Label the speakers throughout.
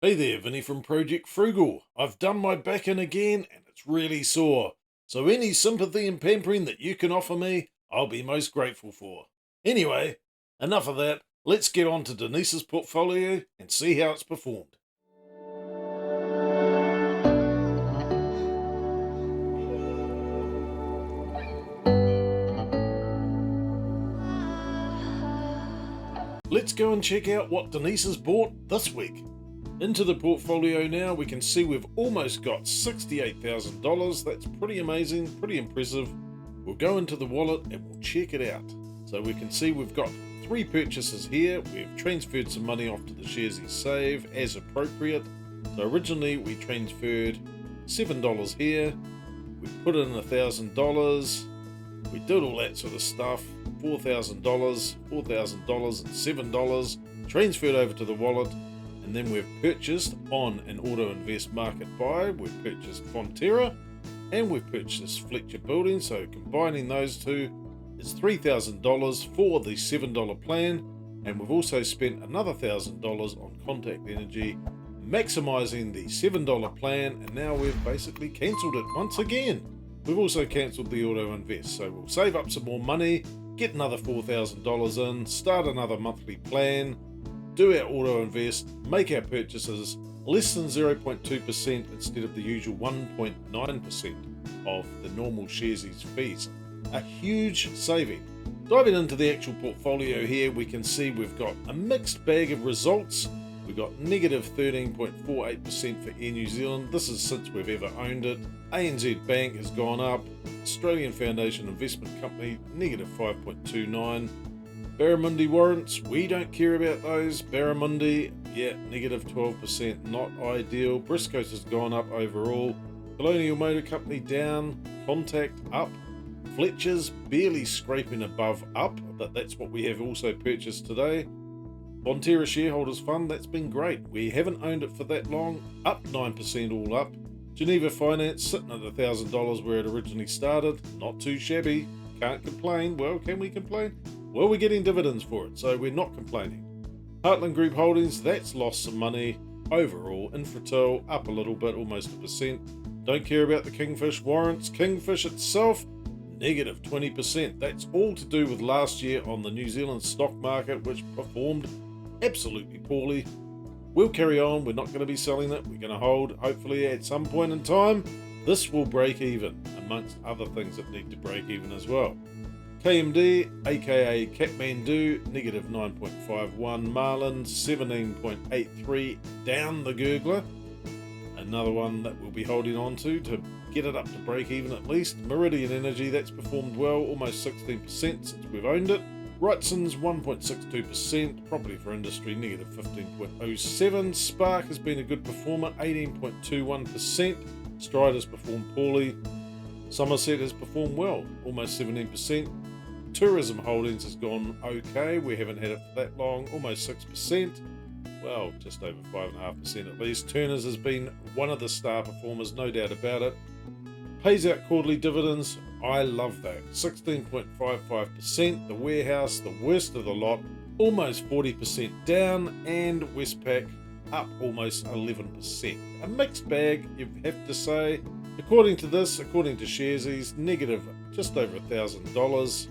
Speaker 1: Hey there, Vinny from Project Frugal. I've done my back in again and it's really sore. So any sympathy and pampering that you can offer me, I'll be most grateful for. Anyway, enough of that. Let's get on to Denise's portfolio and see how it's performed. Let's go and check out what Denise has bought this week. Into the portfolio now, we can see we've almost got $68,000. That's pretty amazing, pretty impressive. We'll go into the wallet and we'll check it out. So we can see we've got 3 purchases here. We've transferred some money off to the Sharesies Save as appropriate. So originally we transferred $7 here. We put in $1,000. We did all that sort of stuff. $4,000, $4,000 and $7 transferred over to the wallet. And then we've purchased on an auto invest market buy. We've purchased Fonterra and we've purchased Fletcher Building. So combining those two is $3,000 for the $7 plan. And we've also spent another $1,000 on Contact Energy, maximizing the $7 plan. And now we've basically cancelled it once again. We've also cancelled the auto invest. So we'll save up some more money, get another $4,000 in, start another monthly plan, do our auto invest, make our purchases less than 0.2% instead of the usual 1.9% of the normal Sharesies fees. A huge saving. Diving into the actual portfolio here, we can see we've got a mixed bag of results. We've got negative 13.48% for Air New Zealand. This is since we've ever owned it. ANZ Bank has gone up. Australian Foundation Investment Company, negative 5.29. Barramundi warrants, we don't care about those. Barramundi, yeah, negative 12%, not ideal. Briscoes has gone up overall. Colonial Motor Company down. Contact up. Fletcher's barely scraping above up, but that's what we have also purchased today. Fonterra Shareholders Fund, that's been great. We haven't owned it for that long, up 9% all up. Geneva Finance sitting at $1,000 where it originally started, not too shabby, can't complain. Well, can we complain? Well, we're getting dividends for it, so we're not complaining. Heartland Group Holdings, that's lost some money. Overall, Infratil up a little bit, almost 1%. Don't care about the Kingfish warrants. Kingfish itself, negative 20%. That's all to do with last year on the New Zealand stock market, which performed absolutely poorly. We'll carry on. We're not going to be selling it. We're going to hold. Hopefully at some point in time, this will break even, amongst other things that need to break even as well. KMD, aka Kathmandu, negative 9.51. Marlin, 17.83, down the gurgler. Another one that we'll be holding on to get it up to break even at least. Meridian Energy, that's performed well, almost 16% since we've owned it. Wrightson's 1.62%, Property for Industry negative 15.07. Spark has been a good performer, 18.21%. Stride has performed poorly. Somerset has performed well, almost 17%. Tourism Holdings has gone okay. We haven't had it for that long, almost 6%. Well, just over 5.5% at least. Turners has been one of the star performers, no doubt about it. Pays out quarterly dividends. I love that. 16.55%. The Warehouse, the worst of the lot, almost 40% down. And Westpac up almost 11%. A mixed bag, you have to say. According to Sharesies, negative just over $1,000.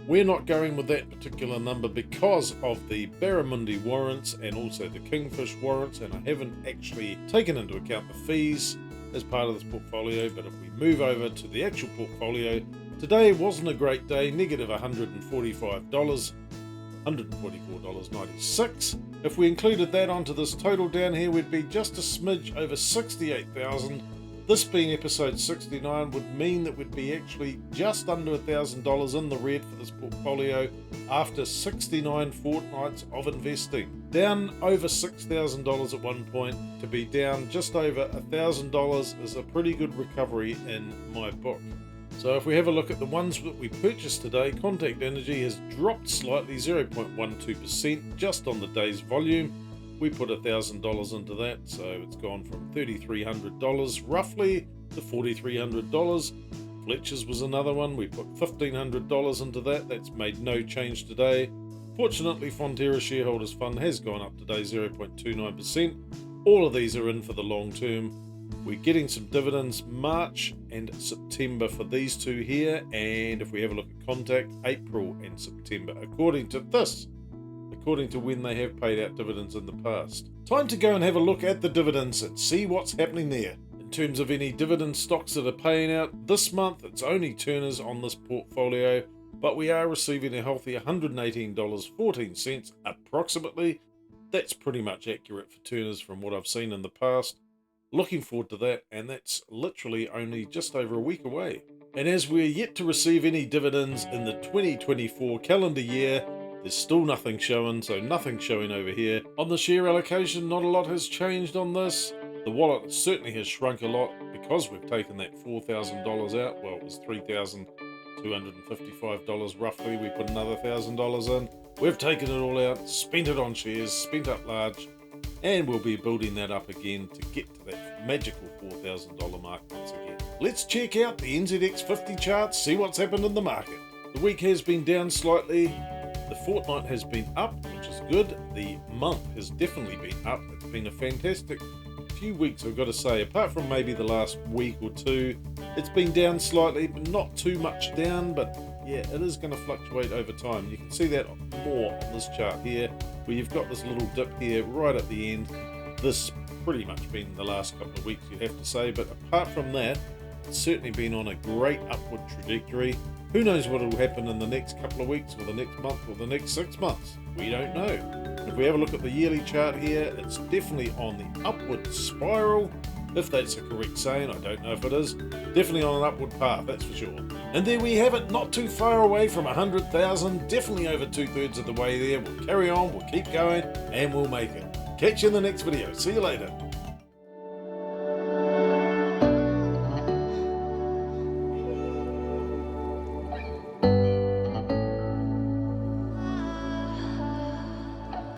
Speaker 1: We're not going with that particular number because of the Barramundi warrants and also the Kingfish warrants, and I haven't actually taken into account the fees as part of this portfolio. But if we move over to the actual portfolio, today wasn't a great day, negative $145, $144.96. If we included that onto this total down here, we'd be just a smidge over 68,000. This being episode 69 would mean that we'd be actually just under $1,000 in the red for this portfolio after 69 fortnights of investing. Down over $6,000 at one point, to be down just over $1,000 is a pretty good recovery in my book. So if we have a look at the ones that we purchased today, Contact Energy has dropped slightly, 0.12%, just on the day's volume. We put $1,000 into that, so it's gone from $3,300 roughly to $4,300. Fletcher's was another one. We put $1,500 into that. That's made no change today. Fortunately, Fonterra Shareholders Fund has gone up today, 0.29%. All of these are in for the long term. We're getting some dividends March and September for these two here, and if we have a look at Contact, April and September, according to when they have paid out dividends in the past. Time to go and have a look at the dividends and see what's happening there. In terms of any dividend stocks that are paying out this month, it's only Turners on this portfolio, but we are receiving a healthy $118.14 approximately. That's pretty much accurate for Turners from what I've seen in the past. Looking forward to that, and that's literally only just over a week away. And as we're yet to receive any dividends in the 2024 calendar year, there's still nothing showing, so nothing showing over here. On the share allocation, not a lot has changed on this. The wallet certainly has shrunk a lot because we've taken that $4,000 out. Well, it was $3,255 roughly. We put another $1,000 in. We've taken it all out, spent it on shares, spent up large, and we'll be building that up again to get to that magical $4,000 mark once again. Let's check out the NZX 50 charts, see what's happened in the market. The week has been down slightly. The fortnight has been up, which is good. The month has definitely been up. It's been a fantastic few weeks, I've got to say. Apart from maybe the last week or two, it's been down slightly, but not too much down. But yeah, it is going to fluctuate over time. You can see that more on this chart here, where you've got this little dip here right at the end. This pretty much been the last couple of weeks, you'd have to say. But apart from that, it's certainly been on a great upward trajectory. Who knows what will happen in the next couple of weeks, or the next month, or the next 6 months? We don't know. If we have a look at the yearly chart here, it's definitely on the upward spiral. If that's a correct saying, I don't know if it is. Definitely on an upward path, that's for sure. And there we have it, not too far away from 100,000, definitely over 2/3 of the way there. We'll carry on, we'll keep going, and we'll make it. Catch you in the next video. See you later.